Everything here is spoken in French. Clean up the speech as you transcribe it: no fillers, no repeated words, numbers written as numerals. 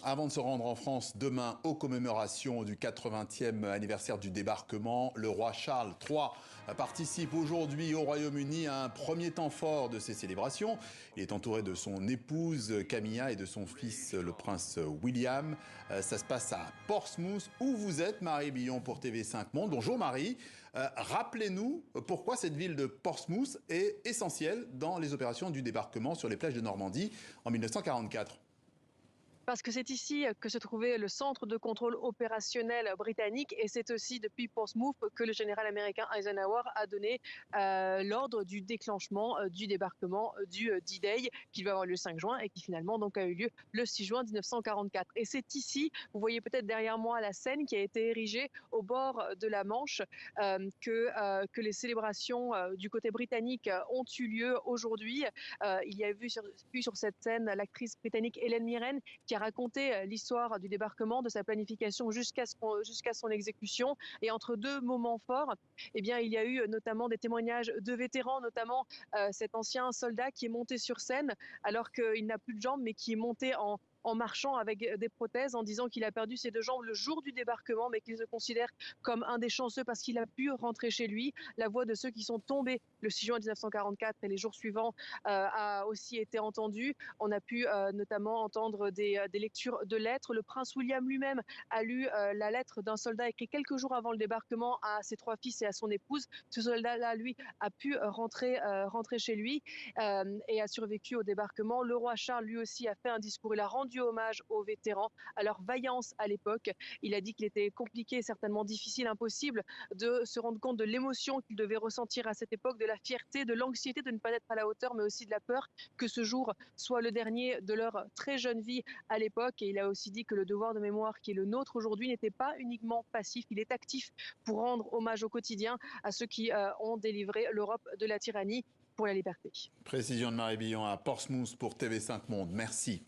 Avant de se rendre en France demain aux commémorations du 80e anniversaire du débarquement, le roi Charles III participe aujourd'hui au Royaume-Uni à un premier temps fort de ces célébrations. Il est entouré de son épouse Camilla et de son fils le prince William. Ça se passe à Portsmouth où vous êtes, Marie Billon pour TV5 Monde. Bonjour Marie. Rappelez-nous pourquoi cette ville de Portsmouth est essentielle dans les opérations du débarquement sur les plages de Normandie en 1944. Parce que c'est ici que se trouvait le centre de contrôle opérationnel britannique et c'est aussi depuis Portsmouth que le général américain Eisenhower a donné l'ordre du déclenchement du débarquement du D-Day qui va avoir lieu le 5 juin et qui finalement donc a eu lieu le 6 juin 1944. Et c'est ici, vous voyez peut-être derrière moi la scène qui a été érigée au bord de la Manche que les célébrations du côté britannique ont eu lieu aujourd'hui. Il y a vu sur cette scène l'actrice britannique Helen Mirren qui a raconté l'histoire du débarquement, de sa planification jusqu'à son exécution. Et entre deux moments forts, eh bien, il y a eu notamment des témoignages de vétérans, notamment cet ancien soldat qui est monté sur scène alors qu'il n'a plus de jambes, mais qui est monté en marchant avec des prothèses, en disant qu'il a perdu ses deux jambes le jour du débarquement, mais qu'il se considère comme un des chanceux parce qu'il a pu rentrer chez lui. La voix de ceux qui sont tombés le 6 juin 1944 et les jours suivants a aussi été entendue. On a pu notamment entendre des lectures de lettres. Le prince William lui-même a lu la lettre d'un soldat écrit quelques jours avant le débarquement à ses trois fils et à son épouse. Ce soldat-là, lui, a pu rentrer chez lui et a survécu au débarquement. Le roi Charles, lui aussi, a fait un discours. Il a rendu hommage aux vétérans, à leur vaillance à l'époque. Il a dit qu'il était compliqué, certainement difficile, impossible de se rendre compte de l'émotion qu'ils devaient ressentir à cette époque, de la fierté, de l'anxiété de ne pas être à la hauteur, mais aussi de la peur que ce jour soit le dernier de leur très jeune vie à l'époque. Et il a aussi dit que le devoir de mémoire qui est le nôtre aujourd'hui n'était pas uniquement passif, il est actif pour rendre hommage au quotidien à ceux qui ont délivré l'Europe de la tyrannie pour la liberté. Précision de Marie Billon à Portsmouth pour TV5 Monde. Merci.